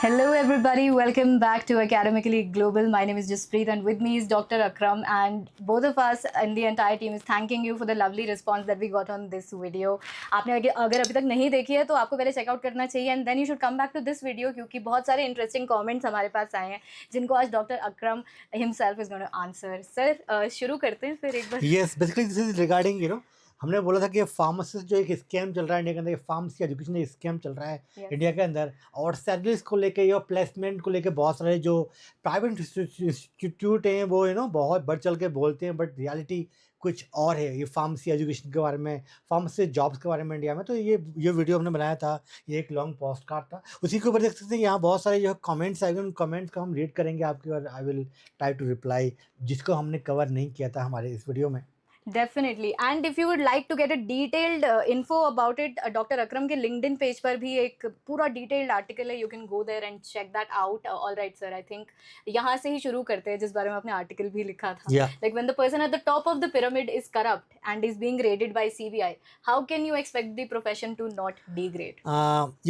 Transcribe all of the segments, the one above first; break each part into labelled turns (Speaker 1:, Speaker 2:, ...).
Speaker 1: Hello, everybody. Welcome back to Academically Global. My name is Jaspreet, and with me is Dr. Akram. And both of us and the entire team is thanking you for the lovely response that we got on this video. आपने अगर अभी तक नहीं देखी है तो आपको पहले चेकआउट करना चाहिए and then you should come back to this video क्योंकि बहुत सारे इंटरेस्टिंग कमेंट्स हमारे पास आए हैं जिनको आज doctor Akram himself is going to answer. Sir शुरू करते हैं फिर एक बार.
Speaker 2: Yes basically this is regarding हमने बोला था कि फार्मासिस्ट जो एक स्कैम चल रहा है इंडिया के अंदर, फार्मेसी एजुकेशन एक स्कैम चल रहा है इंडिया के अंदर, और सैलरीज को लेके या प्लेसमेंट को लेके बहुत सारे जो प्राइवेट इंस्टीट्यूट हैं वो बहुत बढ़ चल के बोलते हैं, बट रियलिटी कुछ और है. ये फार्मेसी एजुकेशन के बारे में, फार्मेसी जॉब्स के बारे में इंडिया में. तो ये वीडियो हमने बनाया था, ये एक लॉन्ग पोस्ट कार्ड था. उसी के ऊपर देख सकते हैं यहाँ बहुत सारे जो कमेंट्स आए, उन कमेंट्स को हम रीड करेंगे आपके, और I will try to reply जिसको हमने कवर नहीं किया था हमारे इस वीडियो में.
Speaker 1: Definitely. And if you would like to get a detailed info about it, Dr. Akram के LinkedIn page पर भी एक पूरा detailed article है. You can go there and check that out. All right, sir. I think यहाँ से ही शुरू करते हैं जिस बारे में आपने article भी लिखा था.
Speaker 2: Yeah.
Speaker 1: Like when the person at the top of the pyramid is corrupt and is being graded by CBI, how can you expect the profession to not degrade?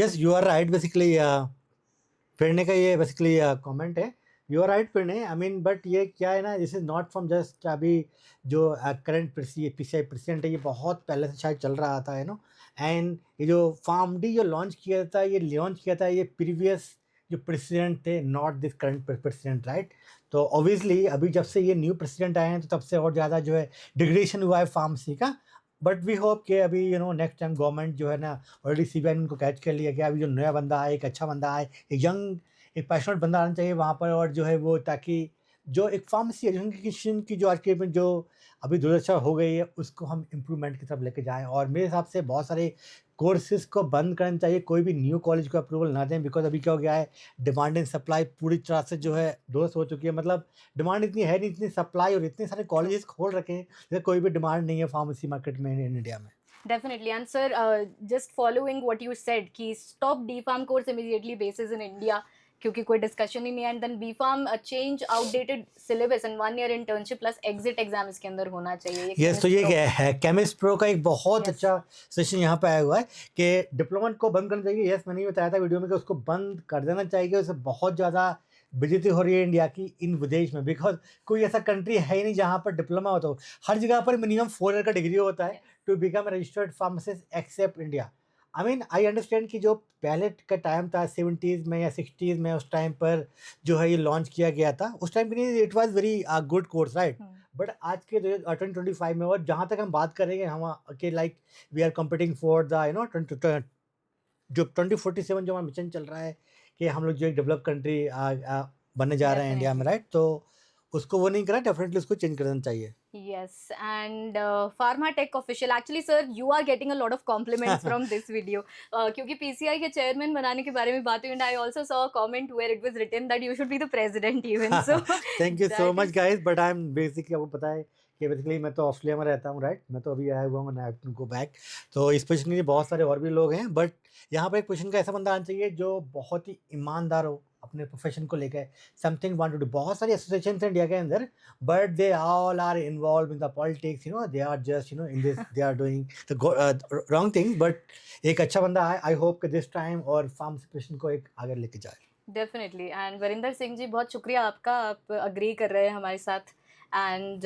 Speaker 2: Yes, you are right. Basically, Prerna का ये basically comment है. You are right Prerna. I mean but ये क्या है ना, this is not from just अभी जो current PCI president है, ये बहुत पहले से शायद चल रहा था एंड ये जो फार्मडी जो लॉन्च किया था ये प्रीवियस जो प्रेसिडेंट थे, not this current president, right. तो ऑब्वियसली अभी जब से ये न्यू प्रेसिडेंट आए हैं तो तब से और ज़्यादा जो है डिग्रेडेशन हुआ है फार्मेसी का. बट वी होप कि अभी नेक्स्ट टाइम गवर्नमेंट जो है ना, ऑलरेडी CBI ने उनको कैच कर लिया कि अभी जो नया बंदा आए, एक अच्छा बंदा आए, एक यंग एक पैशनेट बंदा आना चाहिए वहाँ पर, और जो है वो ताकि जो एक फार्मेसी एजुकेशन की जो आज के में जो अभी दुर्दशा हो गई है उसको हम इम्प्रूवमेंट की तरफ लेके जाएं. और मेरे हिसाब से बहुत सारे कोर्सेज को बंद करना चाहिए, कोई भी न्यू कॉलेज को अप्रूवल ना दें, बिकॉज अभी क्या हो गया है, डिमांड एंड सप्लाई पूरी तरह से जो है दुरुस्त हो चुकी है. मतलब डिमांड इतनी है नहीं, इतनी सप्लाई, और इतने सारे कॉलेजेस खोल रखे हैं जैसे कोई भी डिमांड नहीं है फार्मेसी मार्केट में इंडिया में.
Speaker 1: Definitely. And sir, just following what you said कि stop D-Farm course immediately basis in India क्योंकि कोई डिस्कशन ही नहीं है. And then B-Farm change outdated syllabus and 1 year internship plus exit exam इसके अंदर होना चाहिए.
Speaker 2: यस, तो ये है केमिस्ट प्रो का एक बहुत अच्छा सेशन यहाँ पे आया हुआ है कि डिप्लोमा को बंद करना चाहिए. यस, मैंने बताया था वीडियो में कि उसको बंद कर देना चाहिए. उससे बहुत ज़्यादा बेइज्जती हो रही है इंडिया की इन विदेश में, बिकॉज कोई ऐसा कंट्री है ही नहीं जहाँ पर डिप्लोमा होता हो. हर जगह पर मिनिमम 4 year का डिग्री होता है to become registered pharmacist except India. I mean I understand कि जो पहले का टाइम था 70s में या 60s में, उस टाइम पर जो है ये लॉन्च किया गया था, उस टाइम के लिए it was very good course, right. But आज के 2025 में, और जहाँ तक हम बात करेंगे हम कि like we are competing for the जो 2047 जो हमारा मिशन चल रहा है कि हम लोग जो एक डेवलप कंट्री बनने जा रहे हैं इंडिया में, राइट. तो उसको वो नहीं करा, डेफिनेटली उसको चेंज कर देना चाहिए.
Speaker 1: Yes, and Pharma Tech official. Actually, sir, you are getting a lot of compliments from this video. क्योंकि PCI के चेयरमैन बनाने के बारे में बात हुई, and I also saw a comment where it was written that you should be the president even. So
Speaker 2: thank you so much guys, but I'm basically आपको पता है कि बेसिकली मैं तो ऑस्ट्रेलिया में रहता हूँ, राइट. मैं तो अभी आया हुआ हूँ, I have to go back. तो इस पोजीशन के लिए बहुत सारे और भी लोग हैं, बट यहाँ पर एक पोजीशन का ऐसा बंदा आना चाहिए जो बहुत ही ईमानदार हो अपने प्रोफेशन को लेकर, समथिंग वांट टू डू. बहुत सारी एसोसिएशन हैं इंडिया के अंदर, but they all are involve in the politics, they are just in this, they are doing the wrong things. But एक अच्छा बंदा है, आई होप कि दिस टाइम और फार्मेसी प्रोफेशन को एक आगे लेके जाए.
Speaker 1: डेफिनेटली. एंड वरिंदर सिंह जी, बहुत शुक्रिया आपका, आप अग्री कर रहे हैं हमारे साथ. And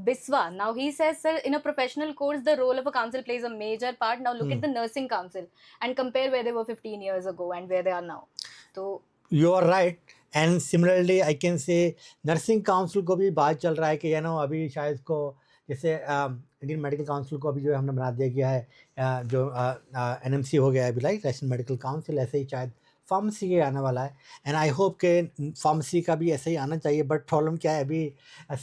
Speaker 1: Biswa, now he says, sir, in a professional course, the role of a council plays a major part. Now look at the nursing council and compare where they were 15 years ago and where they are now. So
Speaker 2: you are right. And similarly, I can say nursing council को भी बात चल रहा है कि अभी शायद इसको जैसे इंडियन मेडिकल काउंसिल को अभी जो है हमने बना दिया गया है, जो NMC हो गया है अभी, लाइक नेशनल मेडिकल काउंसिल. ऐसे ही शायद फार्मेसी के आने वाला है, एंड आई होप के फार्मेसी का भी ऐसे ही आना चाहिए. बट प्रॉब्लम क्या है, अभी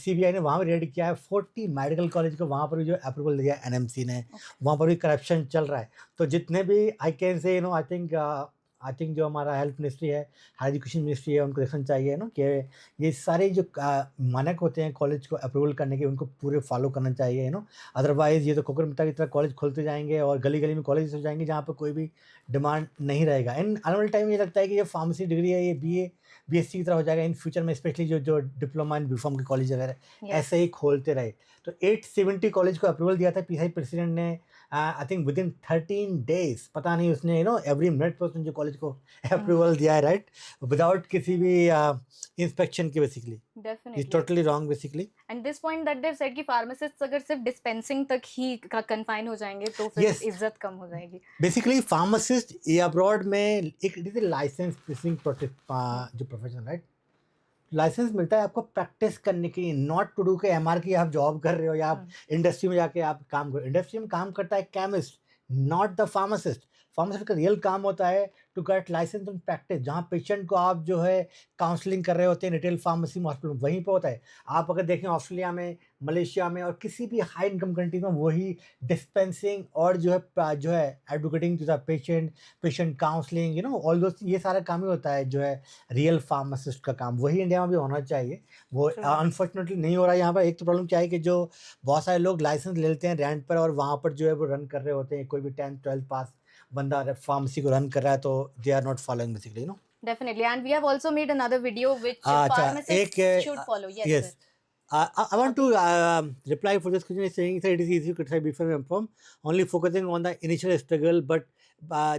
Speaker 2: CBI ने वहाँ पर रेड किया है 40 मेडिकल कॉलेज को, वहाँ पर भी जो अप्रूवल दिया NMC ने, वहाँ पर भी करप्शन चल रहा है. तो जितने भी आई कैन से आई थिंक जो हमारा हेल्थ मिनिस्ट्री है, हायर एजुकेशन मिनिस्ट्री है, उनको देखना चाहिए कि ये सारे जो मानक होते हैं कॉलेज को अप्रूवल करने के, उनको पूरे फॉलो करना चाहिए. अदरवाइज़ ये तो कोकरमुत्ता की तरह कॉलेज खोलते जाएंगे और गली गली में कॉलेज हो जाएंगे जहाँ पर कोई भी डिमांड नहीं रहेगा. एंड आने वाले टाइम में ये लगता है कि ये फार्मेसी डिग्री है, ये BSc की तरह हो जाएगा इन फ्यूचर में, स्पेशली जो डिप्लोमा एंड B.Pharm के कॉलेज वगैरह ऐसे ही खोलते रहे. तो 870 कॉलेज को अप्रूवल दिया था PCI प्रेसिडेंट ने I think with in 13 days, पता नहीं उसने एवरी मिनट पर उसने जो कॉलेज को अप्रूवल दिया है, राइट, विदाउट किसी भी इंस्पेक्शन के, basically is
Speaker 1: definitely.
Speaker 2: Totally wrong basically.
Speaker 1: And this point that Dev said कि फार्मासिस्ट अगर सिर्फ डिस्पेंसिंग तक ही कन्फाइन हो जाएंगे तो फिर
Speaker 2: Yes.
Speaker 1: इज्जत कम हो जाएगी.
Speaker 2: बेसिकली फार्मासिस्ट ये अब्रॉड में एक it is a license pressing जो प्रोफेशन, राइट. लाइसेंस मिलता है आपको प्रैक्टिस करने के लिए, नॉट टू डू के एमआर की आप जॉब कर रहे हो या आप इंडस्ट्री में जाके आप काम करो. इंडस्ट्री में काम करता है chemist, not the pharmacist. Pharmacist का रियल काम होता है to get license on practice. जहाँ पेशेंट को आप जो है काउंसलिंग कर रहे होते हैं रिटेल फार्मेसी में, हॉस्पिटल में, वहीं पे होता है. आप अगर देखें ऑस्ट्रेलिया में, मलेशिया में और किसी भी हाई इनकम कंट्री में, वही डिस्पेंसिंग और जो है advocating to the patient counselling, all those, ये सारा काम ही होता है जो है रियल फार्मासिस्ट का काम. वही इंडिया में भी होना चाहिए. वो अनफॉर्चुनेटली नहीं हो रहा है यहाँ पर. एक तो प्रॉब्लम क्या है कि जो बहुत सारे लोग लाइसेंस ले लेते हैं रेंट पर और वहाँ पर जो है वो रन कर रहे होते हैं. कोई भी 10th-12th पास बंदा फार्मेसी को रन कर रहा है तो they are not following basically,
Speaker 1: Definitely, and we have also made another video which
Speaker 2: अच्छा,
Speaker 1: pharmacists should follow. Yes,
Speaker 2: yes.
Speaker 1: sir.
Speaker 2: I want to reply for this question. Is saying that it is easy to try before and from only focusing on the initial struggle, but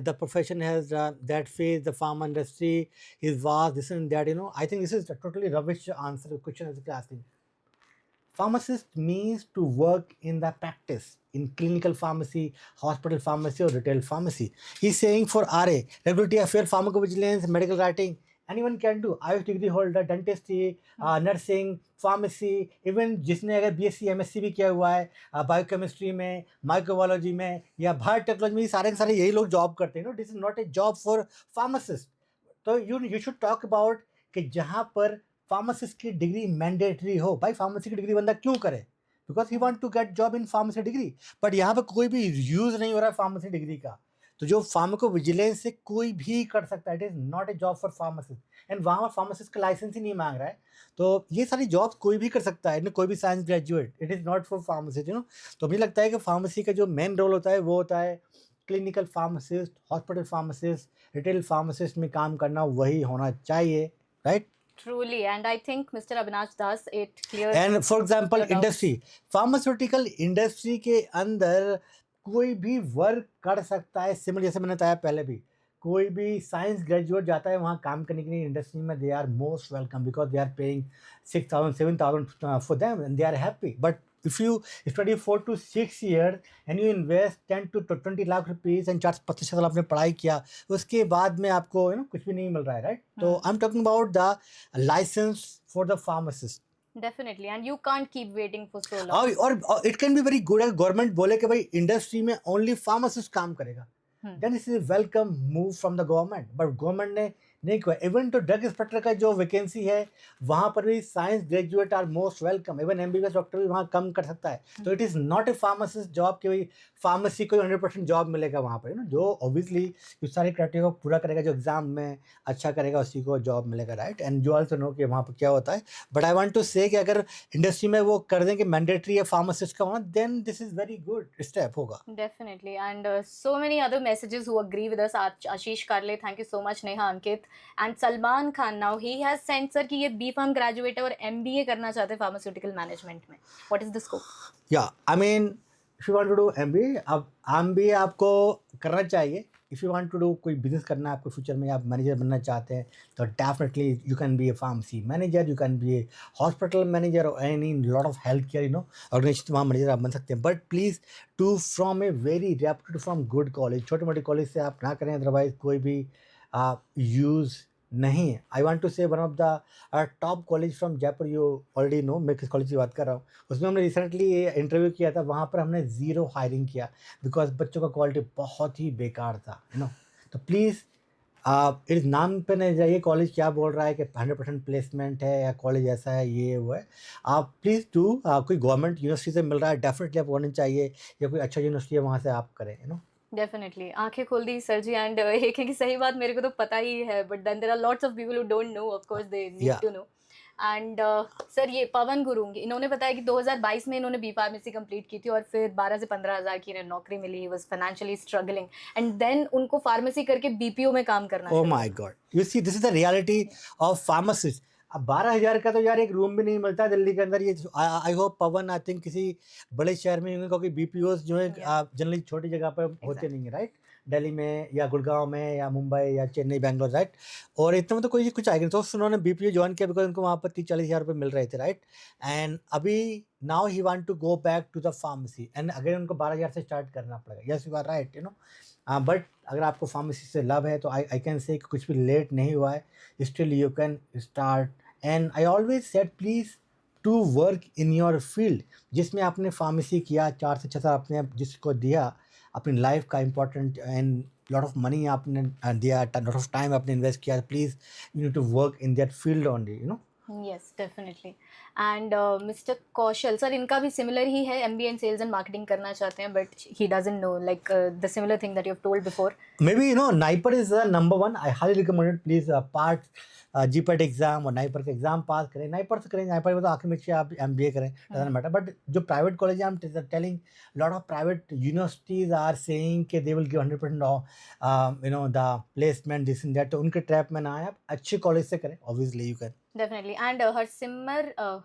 Speaker 2: the profession has that phase. The pharma industry is vast. This and that. I think this is a totally rubbish answer to the question as a asking. Pharmacist means to work in the practice in clinical pharmacy, hospital pharmacy, or retail pharmacy. He's saying for RA, regulatory affair, pharmacovigilance, medical writing, anyone can do. Ayush degree holder, dentistry, nursing, pharmacy, even जिसने अगर BSc MSc भी किया हुआ है biochemistry में, microbiology में या biotechnology में, सारे के सारे यही लोग जॉब करते हैं. This is not a job for pharmacist. तो यू शुड टॉक अबाउट कि जहाँ पर फार्मासिस्ट की डिग्री मैंडेटरी हो. भाई फार्मेसी की डिग्री बंदा क्यों करे? Because he want to get job in pharmacy degree. But यहाँ पर कोई भी यूज़ नहीं हो रहा है फार्मेसी डिग्री का. तो जो फार्माकोविजिलेंस से कोई भी कर सकता है. It is not A job for pharmacist. And वहाँ फार्मासिस्ट का लाइसेंस ही नहीं मांग रहा है. तो ये सारी जॉब्स कोई भी कर सकता है, कोई भी science graduate. It is not for pharmacist. तो मुझे लगता है कि फार्मेसी का जो मेन रोल होता है वो होता है clinical pharmacist, hospital pharmacist, retail pharmacist में काम करना वही होना चाहिए, right.
Speaker 1: Truly, and I think Mr. Avinash Das it clears.
Speaker 2: And for example
Speaker 1: your doubts.
Speaker 2: Industry, pharmaceutical industry के अंदर कोई भी वर्क कर सकता है. सिमिलर जैसे मैंने बताया पहले भी, कोई भी साइंस ग्रेजुएट जाता है वहाँ काम करने के लिए इंडस्ट्री में. They are most welcome because they are paying 6,000 7,000 for them and they are happy. But if you study 4 to 6 years and you invest 10 to 20 lakh rupees and 4-25 साल आपने पढ़ाई किया, उसके बाद में आपको कुछ भी नहीं मिल रहा है, राइट. तो I am talking about the license for the pharmacist.
Speaker 1: Definitely, and you can't keep waiting for so long.
Speaker 2: और it can be very good अगर गवर्नमेंट बोले कि भाई इंडस्ट्री में ओनली फार्मासिस्ट काम करेगा, then it is welcome move from the government. But government ने नहीं किया. इवन तो ड्रग इंस्पेक्टर का जो वैकेंसी है वहाँ पर भी science graduate are most welcome. Even MBBS doctor भी वहाँ कम कर सकता है. तो it is not a pharmacist job कि भाई फार्मेसी को 100% जॉब मिलेगा वहाँ पर. जो ऑब्वियसली इस सारे क्राइटेरिया को पूरा करेगा, जो एग्जाम में अच्छा करेगा उसी को जॉब मिलेगा, right. And you also know कि वहाँ पर क्या होता है. बट आई वांट टू से कि अगर इंडस्ट्री में वो कर दें कि मैंडेटरी है फार्मासिस्ट का होना, then this is very good step होगा.
Speaker 1: Definitely, and so many other messages who agree with us. Ashish Karle, thank you so much. Neha Ankit and Salman Khan. Now he has sent sir कि ये B.Pharm graduate है और MBA करना चाहते हैं pharmaceutical management में. What is the scope?
Speaker 2: Yeah, I mean, if you want to do MBA, अब MBA आपको करना चाहिए. If you want to do कोई बिजनेस करना है आपको फ्यूचर में, आप मैनेजर बनना चाहते हैं, तो definitely you can be a pharmacy manager, you can be a hospital manager और any lot of health care organisation, वहाँ मैनेजर आप बन सकते हैं. But please to from a very reputed from good college. छोटे मोटे कॉलेज से आप ना करें, अदरवाइज कोई भी यूज़ नहीं है. आई वांट टू से one of the top college from Jaipur. You already know मैं किस कॉलेज की बात कर रहा हूँ. उसमें हमने रिसेंटली इंटरव्यू किया था. वहाँ पर हमने ज़ीरो हायरिंग किया बिकॉज बच्चों का क्वालिटी बहुत ही बेकार था. तो प्लीज़ इस नाम पे नहीं जाइए. कॉलेज क्या बोल रहा है कि 100% प्लेसमेंट है या कॉलेज ऐसा है, ये वो है. आप प्लीज़ डू कोई गवर्नमेंट यूनिवर्सिटी से मिल रहा है, डेफिनेटली आपको करनी चाहिए, या कोई अच्छा यूनिवर्सिटी है वहाँ से आप करें.
Speaker 1: Definitely, आंखें खोल दी सर जी. एंड एक है कि सही बात मेरे को तो पता ही है, but then there are lots of people who don't know. Of course they need to know. And sir ये पवन गुरु इन्होंने बताया कि 2022 में इन्होंने बी फार्मेसी कंप्लीट की थी और फिर 12 से 15 हज़ार की इन्हें नौकरी मिली. He was financially struggling and then उनको फार्मेसी करके BPO में काम करना.
Speaker 2: Oh my God! You see, this is the reality of pharmacists. अब 12,000 का तो यार एक रूम भी नहीं मिलता दिल्ली के अंदर। ये I hope Pawan I think किसी बड़े शहर में होंगे, क्योंकि बीपीओस जो है
Speaker 1: Yeah,
Speaker 2: जनरली छोटी जगह पर होते
Speaker 1: exactly.
Speaker 2: नहीं है, राइट? दिल्ली में या गुड़गांव में या मुंबई या चेन्नई बैंगलोर, राइट? और इतने में तो कोई कुछ आएगा नहीं। तो उन्होंने बीपीओ ज्वाइन किया बिकॉज उनको वहाँ पर 30-40 हज़ार रुपये मिल रहे थे, राइट? एंड अभी now he want to go back to the pharmacy and again उनको 12,000 से स्टार्ट करना पड़ेगा। Yes you are right, you know. But अगर आपको फार्मेसी से लव है तो आई कैन से कुछ भी लेट नहीं हुआ है, still you can start. And I always said please to work in your field, जिसमें आपने फार्मेसी किया 4 से 6 साल आपने जिसको दिया अपनी लाइफ का important and lot of money आपने दिया, लॉट ऑफ टाइम आपने इन्वेस्ट किया, please you need to work in that field only, you know.
Speaker 1: Yes, definitely. And Mr. Kaushal, sir, इनका भी similar ही है, MBA in Sales and Marketing करना चाहते हैं, but he doesn't know like the similar thing that you have told before.
Speaker 2: Maybe you know NIPER is the number one. I highly recommend it. Please part GPAT exam और NIPER का exam पास करें। NIPER से करें, NIPER में तो आखिर में से आप MBA करें, डजंट मैटर। बट जो private college I am telling lot of private universities are saying कि they will give 100% you know the placement this in that. तो उनके ट्रैप में ना आए, आप अच्छे कॉलेज से करें, obviously you can.
Speaker 1: Definitely. And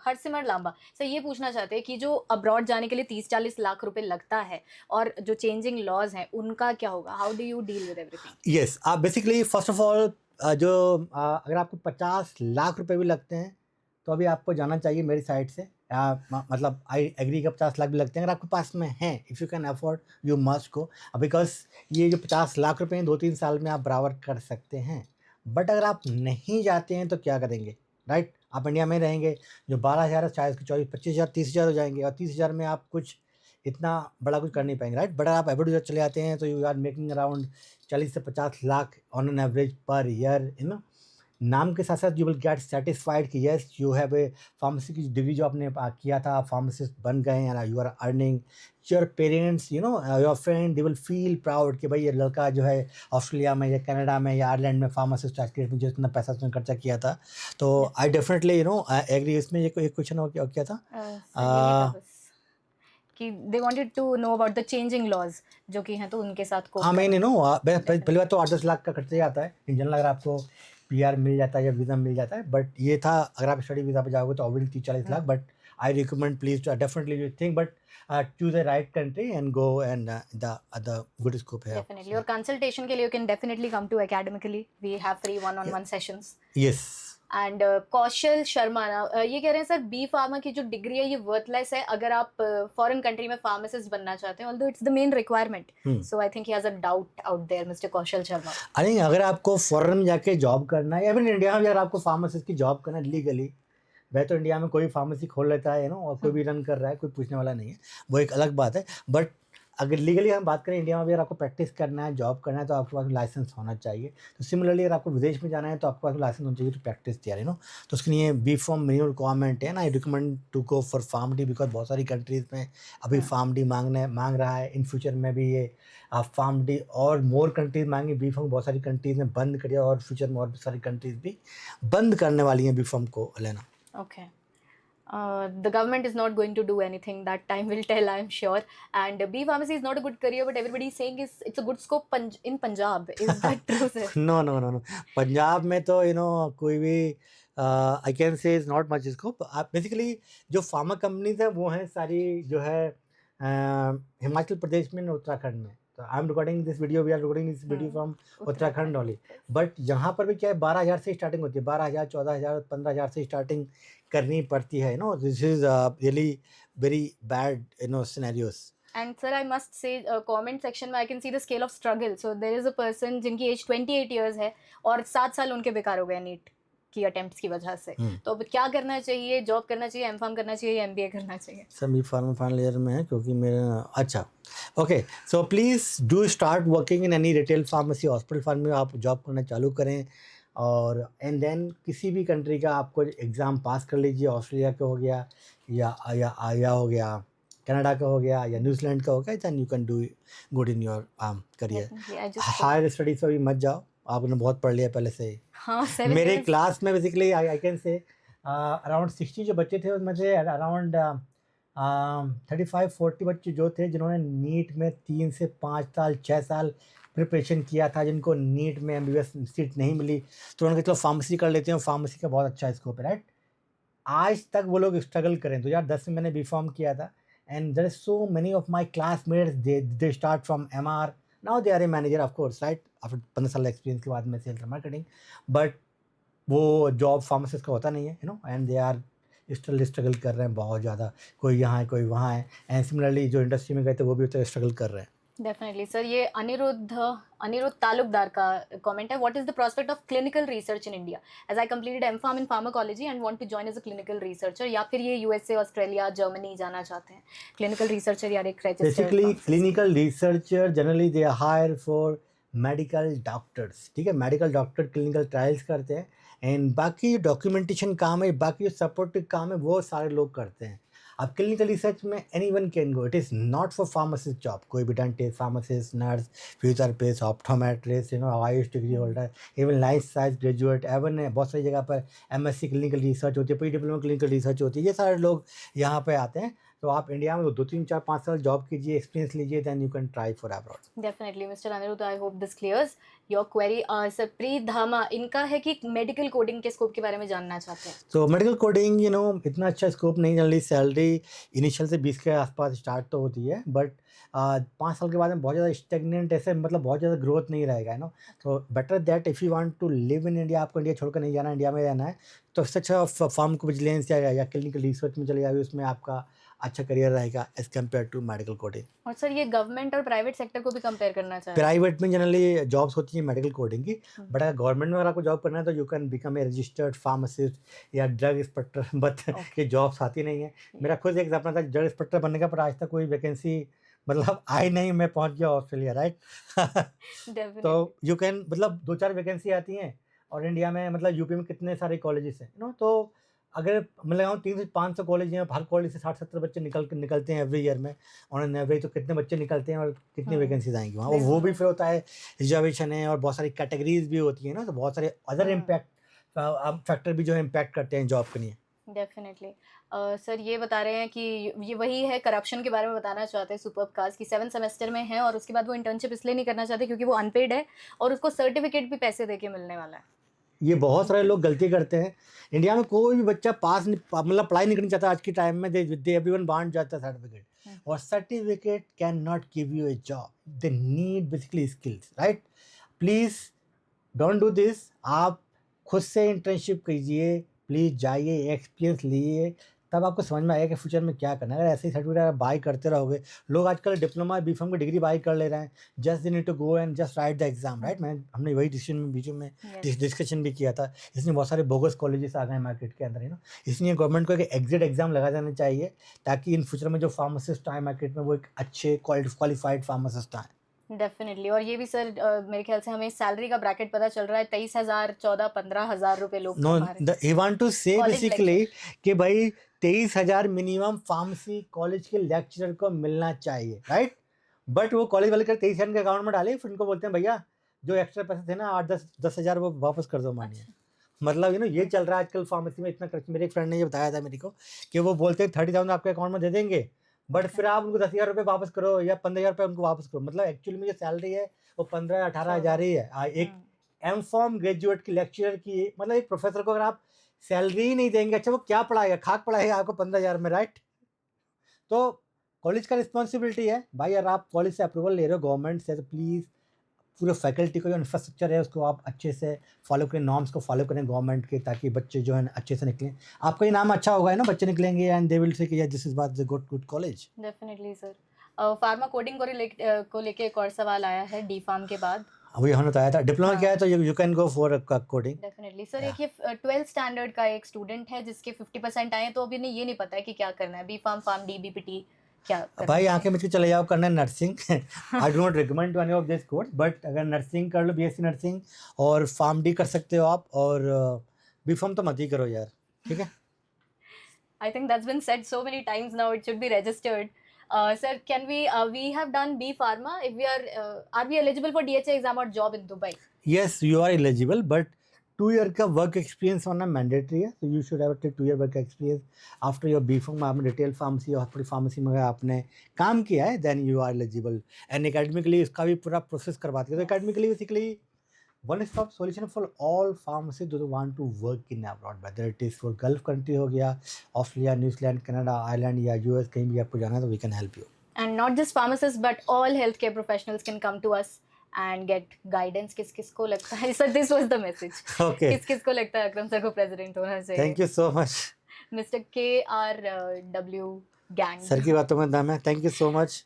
Speaker 1: Harsimar Lamba sir ये पूछना चाहते हैं कि जो अब्रॉड जाने के लिए 30-40 लाख रुपए लगता है और जो चेंजिंग लॉज हैं उनका क्या होगा, how do you deal with everything?
Speaker 2: Yes, आप बेसिकली फर्स्ट ऑफ ऑल जो अगर आपको 50 लाख रुपए भी लगते हैं तो अभी आपको जाना चाहिए मेरी साइड से। मतलब आई एग्री का 50 लाख भी लगते हैं, अगर आपके पास में है, if you can afford you must go, because ये जो 50 लाख रुपए हैं 2-3 साल में आप बराबर कर सकते हैं। बट अगर आप नहीं जाते हैं तो क्या करेंगे, राइट? आप इंडिया में रहेंगे, जो 12,000 है शायद 24-25,000 30,000 हो जाएंगे, और 30,000 में आप कुछ इतना बड़ा कुछ कर नहीं पाएंगे, राइट? बट अगर आप एवरेज चले जाते हैं तो यू आर मेकिंग अराउंड 40 से 50 lakh on an average per year, you know. नाम के साथ साथ यू विल गेट सेटिस्फाइड कि yes you have a pharmacy की डिग्री जो आपने किया था, फार्मासिस्ट बन गए हैं, you are earning. Your parents, you know, your friend, they will feel proud कि भाई ये लड़का जो है ऑस्ट्रेलिया में या कनाडा में या आयरलैंड में फार्मासिस्ट में जो इतना पैसा उसने खर्चा किया था। तो I definitely, you know, agree. इसमें ये एक क्वेश्चन हो क्या था?
Speaker 1: कि they wanted to know about the changing laws जो कि हैं, तो उनके साथ को
Speaker 2: हाँ, मैं नहीं नो, पहली बात तो 8-10 लाख का खर्चा ही आता है इन जनरल, अगर आपको पीआर मिल जाता है या वीज़ा मिल जाता है। बट ये था अगर आप स्टडी वीज़ा पे जाओगे तो obviously 30-40 lakh. But I recommend please to definitely you think, but choose the right country and go, and the good scope है।
Speaker 1: डेफिनेटली। और कंसल्टेशन के लिए you can definitely come to academically, we have free one on one sessions.
Speaker 2: Yes.
Speaker 1: And Kaushal Sharma ये कह रहे हैं sir B pharma की जो डिग्री है ये वर्थलेस है अगर आप फॉरेन कंट्री में फार्मासिस्ट बनना चाहते हैं, although it's the main requirement. So I think he has a doubt out there, mister Kaushal Sharma.
Speaker 2: I think अगर आपको फॉरेन में जाके जॉब करना है या फिर इंडिया में अगर आपको फार्मासिस्ट की जॉब करना है लीगली, वह तो इंडिया में कोई फार्मेसी खोल लेता है, यू नो, और कोई भी रन कर रहा है, कोई पूछने वाला नहीं है, वो एक अलग बात है। बट अगर लीगली हम बात करें इंडिया में भी अगर आपको प्रैक्टिस करना है, जॉब करना है, तो आपके पास लाइसेंस होना चाहिए। तो सिमिलरली अगर आपको विदेश में जाना है तो आपके पास लाइसेंस होना चाहिए to practice there, you know. तो उसके लिए बी फॉर्म मिनिमम रिक्वायरमेंट है ना। I recommend to go for Pharm D, because बहुत सारी कंट्रीज़ में अभी फार्मडी मांग रहा है। इन फ्यूचर में भी ये फार्मडी और मोर कंट्रीज मांगे बी फॉर्म, बहुत सारी कंट्रीज़ ने बंद कर दिया और फ्यूचर में और भी सारी कंट्रीज़ भी बंद करने वाली हैं बी फॉर्म को लेना।
Speaker 1: Okay. The government is not going to do anything. That time will tell, I'm sure. And B pharmacy is not a good career, but everybody is saying it's a good scope in Punjab. Is that true, sir?
Speaker 2: No no no no, Punjab में तो you know कोई भी I can say is not much scope. आप basically जो pharma companies हैं वो हैं सारी जो है हिमाचल प्रदेश में, उत्तराखंड में। तो I am recording this video, we are recording this video from Uttarakhand only. But यहाँ पर भी क्या है, 12,000 से स्टार्टिंग होती है, 12,000, 14,000, 15,000 से स्टार्टिंग करनी पड़ती है, you know. This is really very bad, you know, scenarios.
Speaker 1: And sir, I must say, comment section में I can see the scale of struggle. So there is a person जिनकी as 28 years है और 7 साल उनके बेकार हो गए NEET की अटेम्प्ट्स की वजह से। तो अब क्या करना चाहिए, जॉब करना चाहिए, एम फार्म करना चाहिए या MBA करना चाहिए?
Speaker 2: Sir B pharm final year में है क्योंकि मेरा अच्छा okay. So please do start working in any retail pharmacy, hospital pharm में आप जॉब करना चालू करें। और एंड देन किसी भी कंट्री का आपको एग्ज़ाम पास कर लीजिए, ऑस्ट्रेलिया का हो गया या हो गया कनाडा का हो गया या न्यूजीलैंड का हो गया, then you can do good in your career.
Speaker 1: Definitely, I just
Speaker 2: higher studies पे भी मत जाओ, आपने बहुत पढ़ लिया पहले से ही।
Speaker 1: हाँ 7
Speaker 2: मेरे
Speaker 1: years
Speaker 2: क्लास में बेसिकली आई कैन से अराउंड 60 जो बच्चे थे उसमें से अराउंड 35-40 बच्चे जो थे जिन्होंने नीट में 3 से 5 साल 6 साल प्रिपरेशन किया था, जिनको नीट में एमबीबीएस सीट नहीं मिली, तो उन्होंने कहा चलो फार्मेसी कर लेते हैं, फार्मेसी का बहुत अच्छा स्कोप है, राइट। आज तक वो लोग स्ट्रगल करें। 2010 में मैंने बी फॉर्म किया था, and there is so many of my classmates, they start from MR, now they are a manager of course, right, after 15 साल एक्सपीरियंस के बाद में सेल्स और मार्केटिंग। बट वो जॉब फार्मासिस्ट का होता नहीं है, एंड दे आर स्ट्रगल कर रहे हैं बहुत ज़्यादा। कोई यहाँ है, कोई वहाँ है, एंड सिमिलरली जो इंडस्ट्री में गए थे वो भी उतना स्ट्रगल कर रहे हैं।
Speaker 1: Definitely sir. ये अनिरुद्ध तालुकदार का कमेंट है, what is the prospect of clinical research in India, as I completed MPharm in pharmacology and want to join as a clinical researcher, या फिर ये यूएसए, ऑस्ट्रेलिया, जर्मनी जाना चाहते हैं क्लिनिकल रिसर्चर या एक registered.
Speaker 2: Basically clinical researcher generally they hire for medical doctors, ठीक है, मेडिकल डॉक्टर क्लिनिकल ट्रायल्स करते हैं, एंड बाकी डॉक्यूमेंटेशन काम है, बाकी जो सपोर्टिव काम है वो सारे लोग करते हैं। अब क्लिनिकल रिसर्च में anyone can go, it is not for pharmacist job. कोई भी dentist, pharmacist, nurse, physiotherapist, optometrist, AYUSH degree holder, even life science graduate, even बहुत सारी जगह पर एमएससी क्लिनिकल रिसर्च होती है, प्री डिप्लोमा क्लिनिकल रिसर्च होती है, ये सारे लोग यहाँ पे आते हैं। तो आप इंडिया में 2-3-4-5 साल जॉब कीजिए, एक्सपीरियंस लीजिए, then you can try for abroad.
Speaker 1: Definitely mister Aniruddh, I hope this clears your query. Sir Preet Dhama, इनका है कि मेडिकल कोडिंग के स्कोप के बारे में जानना चाहते हैं।
Speaker 2: तो मेडिकल कोडिंग इतना अच्छा स्कोप नहीं, जनरली सैलरी इनिशियल से 20 के आसपास स्टार्ट तो होती है, बट 5 साल के बाद में बहुत ज़्यादा स्टेगनेंट, ऐसे मतलब बहुत ज़्यादा ग्रोथ नहीं रहेगा, तो better that if you want to live in India, आपको इंडिया छोड़कर नहीं जाना, इंडिया में रहना है, तो इससे अच्छा फार्म विजिलेंस या क्लिनिकल रिसर्च में चले जाइए, उसमें आपका अच्छा करियर रहेगा as compare to medical coding.
Speaker 1: और सर ये गवर्नमेंट और प्राइवेट सेक्टर को भी कंपेयर करना चाहिए।
Speaker 2: प्राइवेट में जनरली जॉब्स होती हैं मेडिकल कोडिंग की, बट अगर गवर्नमेंट में अगर आपको जॉब करना है तो you can become a registered pharmacist या ड्रग इंस्पेक्टर, बट ये जॉब्स आती नहीं है। मेरा खुद एक सपना था ड्रग इंस्पेक्टर बनने का, पर आज तक कोई वैकेंसी मतलब आई नहीं, मैं पहुंच गया ऑस्ट्रेलिया, राइट। तो यू कैन मतलब 2-4 वैकेंसी आती हैं, और इंडिया में मतलब यूपी में कितने सारे कॉलेजेस हैं, तो अगर मैं लगाऊँ 300 से 500 कॉलेज हैं, हर कॉलेज से 60-70 बच्चे निकलते हैं एवरी ईयर में, ऑन एवरेज तो कितने बच्चे निकलते हैं और कितनी वैकेंसीज आएंगी वहाँ, और वो भी फिर होता है रिजर्वेशन है, और बहुत सारी कैटेगरीज भी होती हैं, तो बहुत सारे अदर इम्पैक्ट फैक्टर भी जो है इम्पैक्ट करते हैं जॉब के लिए।
Speaker 1: डेफिनेटली। सर ये बता रहे हैं कि ये वही है, करप्शन के बारे में बताना चाहते हैं सुपर्ब कास्ट की 7 सेमेस्टर में है, और उसके बाद वो इंटर्नशिप इसलिए नहीं करना चाहते क्योंकि वो अनपेड है और उसको सर्टिफिकेट भी पैसे दे के मिलने वाला है।
Speaker 2: ये बहुत सारे लोग गलती करते हैं। इंडिया में कोई भी बच्चा पास नहीं, मतलब पढ़ाई नहीं करना चाहता आज के टाइम में, दे एवरीवन बांट जाता है सर्टिफिकेट, और certificate can not give U A job, they need basically skills, right. Please don't do this. आप खुद से इंटर्नशिप कीजिए, प्लीज़ जाइए, एक्सपीरियंस लीजिए, तब आपको समझ में आएगा कि फ्यूचर में क्या करना है। अगर ऐसे ही सर्टिफिकेट बाई करते रहोगे, लोग आजकल डिप्लोमा बीफार्म की डिग्री बाई कर ले रहे हैं, just they need to go and just write the exam, right. हमने वही डिसीजन में बीच में डिस्कशन भी किया था, इसमें बहुत सारे बोगस कॉलेजेस आ गए मार्केट के अंदर, इसलिए गवर्नमेंट को एक एग्जिट एग्जाम लगा देना चाहिए, ताकि इन फ्यूचर में जो फार्मासिस्ट आए मार्केट में वो एक अच्छे क्वालिफाइड फार्मासिस्ट आए।
Speaker 1: डेफिनेटली। और ये भी सर मेरे ख्याल से हमें सैलरी का ब्रैकेट पता चल रहा है, 23,000, 14, 15,000 रुपए लोग
Speaker 2: नो, आई वांट टू से बेसिकली कि भाई 23,000 मिनिमम फार्मेसी कॉलेज के लेक्चरर को मिलना चाहिए, राइट। बट वो कॉलेज वाले कर 23,000 के अकाउंट में डाले, फिर उनको बोलते हैं भैया जो एक्स्ट्रा पैसे थे ना 8-10 वो वापस कर दो, मानिए। मतलब ये चल रहा है आजकल फार्मेसी में, इतना खर्च। मेरे एक फ्रेंड ने ये बताया था मेरे को कि वो बोलते हैं 30,000 आपके अकाउंट में दे देंगे, बट फिर आप उनको 10,000 रुपये वापस करो या 15,000 रुपये उनको वापस करो। मतलब एक्चुअली में जो सैलरी है वो 15-18,000 ही है। एक एम फॉर्म ग्रेजुएट की लेक्चरर की, मतलब एक प्रोफेसर को अगर आप सैलरी ही नहीं देंगे, अच्छा वो क्या पढ़ाएगा, खाक पढ़ाएगा आपको 15,000 में, राइट। तो कॉलेज का रिस्पॉन्सिबिलिटी है भाई, अगर आप कॉलेज से अप्रूवल ले रहे हो गवर्नमेंट से, तो प्लीज़ पूरे फैकल्टी को जो इंफ्रास्ट्रक्चर है उसको आप अच्छे से फॉलो करें, नॉर्म्स को फॉलो करें गवर्नमेंट के, ताकि बच्चे जो है अच्छे से निकलें। आपका ही नाम अच्छा होगा ना, बच्चे निकलेंगे एंड दे विल से कि this is what the good college.
Speaker 1: Definitely sir. Pharma coding को लेके एक और सवाल आया है डी फार्म के बाद।
Speaker 2: वही हमने बताया था, डिप्लोमा किया है तो you can go for coding.
Speaker 1: Definitely sir. एक ये 12th स्टैंडर्ड का एक स्टूडेंट है जिसके 50% आए, तो अभी ये नहीं पता है कि क्या करना है, B pharm, pharm D, BPT क्या करना
Speaker 2: भाई
Speaker 1: है।
Speaker 2: आंखें मिच के चले जाओ, करना है nursing. I do not recommend to any of this course, but अगर नर्सिंग कर लो, बीएससी नर्सिंग, और फार्म डी कर सकते हो आप, और बी फार्म तो मत ही करो यार, ठीक है।
Speaker 1: I think that's been said so many times now. It should be registered. Sir, can we have done B Pharma? If we are we eligible for DHA exam or job in Dubai?
Speaker 2: Yes, you are eligible, but 2 year का work experience होना mandatory है, तो you should have 2 year work experience after your B pharm. आपने retail pharmacy और hospital pharmacy में अगर आपने काम किया है then you are eligible. And academically इसका भी पूरा प्रोसेस करवाते हैं। तो academically basically one stop solution for all pharmacy जो want to work in abroad, whether it is for Gulf country हो गया, ऑस्ट्रेलिया, न्यूजीलैंड, कनाडा, आयरलैंड या यूएस, कहीं भी आपको जाना है तो we can help you.
Speaker 1: And not just pharmacists but all healthcare professionals can come to us and get guidance. किस किस को लगता है sir, this was the message,
Speaker 2: okay,
Speaker 1: किस किस को लगता है अकरम सर को प्रेसिडेंट होना चाहिए?
Speaker 2: Thank you so much.
Speaker 1: Mister KRW gang
Speaker 2: sir की बातों में दम है, thank you so much.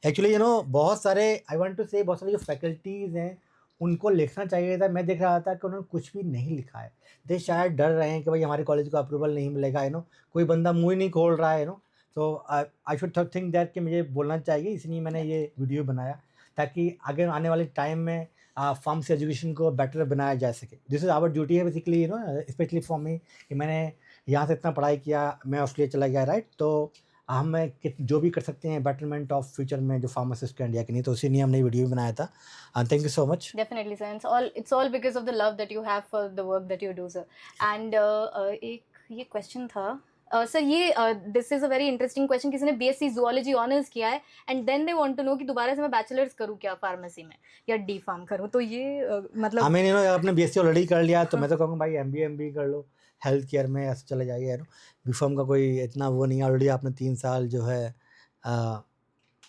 Speaker 2: Actually you know बहुत सारे आई वांट टू से बहुत सारे जो फैकल्टीज़ हैं उनको लिखना चाहिए था। मैं देख रहा था कि उन्होंने कुछ भी नहीं लिखा है। दे शायद डर रहे हैं कि भाई हमारे कॉलेज को अप्रूवल नहीं मिलेगा, यू नो कोई बंदा मुँह ही नहीं खोल रहा है, यू नो। तो आई शुड थिंक दैट कि मुझे बोलना चाहिए, इसलिए मैंने ये वीडियो बनाया ताकि आगे आने वाले टाइम में फार्मेसी एजुकेशन को बेटर बनाया जा सके। दिस इज़ आवर ड्यूटी है basically, you know, specially for me कि मैंने यहाँ से इतना पढ़ाई किया, मैं ऑस्ट्रेलिया चला गया, राइट। तो हम जो भी कर सकते हैं बेटरमेंट ऑफ फ्यूचर में जो फार्मासिस्ट का इंडिया के लिए, तो इसी लिए हमने वीडियो बनाया था। Thank you so much.
Speaker 1: Definitely, sir. It's all because of the love that you have for the work that you do, sir. And एक ये क्वेश्चन था सर, ये this is a very interesting question. किसी ने BSc zoology honours किया है and then they want to know कि दोबारा से मैं बैचलर्स करूँ क्या फार्मेसी में या डी फार्म करूँ, तो ये मतलब
Speaker 2: आई मीन यू नो आपने BSc ऑलरेडी कर लिया तो मैं तो कहूँगा भाई MBA कर लो, हेल्थ केयर में ऐसे चले जाइए, यू नो। बीफॉर्म का कोई इतना वो नहीं है, ऑलरेडी आपने 3 साल जो है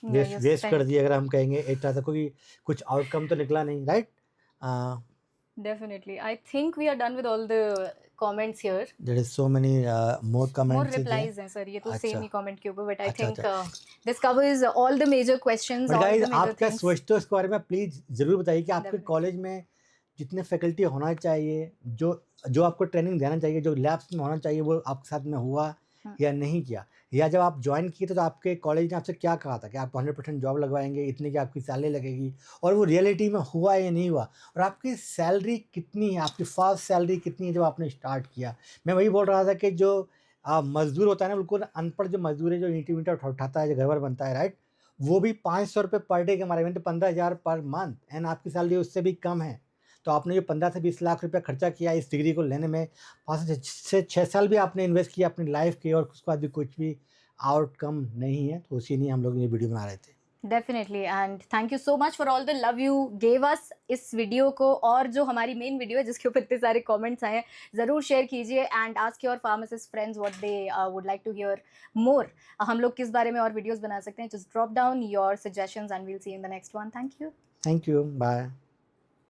Speaker 2: वेस्ट कर दिए अगर हम कहेंगे एक तरह से, कोई कुछ आउटकम तो निकला नहीं, right.
Speaker 1: Definitely. I think we are done with all the comments here.
Speaker 2: There is so many more comments.
Speaker 1: More replies हैं सर, ये तो
Speaker 2: अच्छा।
Speaker 1: सेम ही comment के ऊपर, but I
Speaker 2: अच्छा,
Speaker 1: think this covers all the major questions,
Speaker 2: but
Speaker 1: all
Speaker 2: guys
Speaker 1: the major
Speaker 2: आप क्या
Speaker 1: things.
Speaker 2: सोचते हो इसके बारे में, प्लीज़ ज़रूर बताइए कि आपके
Speaker 1: Definitely.
Speaker 2: कॉलेज में जितने फैकल्टी होना चाहिए, जो आपको ट्रेनिंग देना चाहिए, जो लैब्स में होना चाहिए, वो आपके साथ में हुआ या नहीं किया, या जब आप ज्वाइन किए तो आपके कॉलेज ने आपसे क्या कहा था कि आपको 100% जॉब लगवाएंगे, इतने की आपकी सैलरी लगेगी, और वो रियलिटी में हुआ या नहीं हुआ, और आपकी सैलरी कितनी है, आपकी फर्स्ट सैलरी कितनी है जब आपने स्टार्ट किया। मैं वही बोल रहा था कि जो मज़दूर होता है ना, बिल्कुल अनपढ़ जो मज़दूर है, जो ईंट उठाता है, जो घर बनता है, राइट, वो भी 500 रुपये पर डे के मारे में, तो 15,000 पर मंथ, एंड आपकी सैलरी उससे भी कम है। तो आपने जो 15 से 20 लाख रुपया खर्चा किया इस डिग्री को लेने में, 5 से 6 साल भी आपने इन्वेस्ट किया अपनी लाइफ के, और उसके बाद भी कुछ भी आउटकम नहीं है, तो उसी लिए हम लोग ये वीडियो बना रहे थे।
Speaker 1: Definitely, and thank you so much for all the love you gave us इस वीडियो को, और जो हमारी मेन वीडियो है जिसके ऊपर इतने सारे कमेंट्स आए हैं, ज़रूर शेयर कीजिए and ask your pharmacist friends what they would like to hear more. हम लोग किस बारे में और वीडियोस बना सकते हैं, just drop down your suggestions and we'll see in the next one. Thank you.
Speaker 2: Thank you, bye.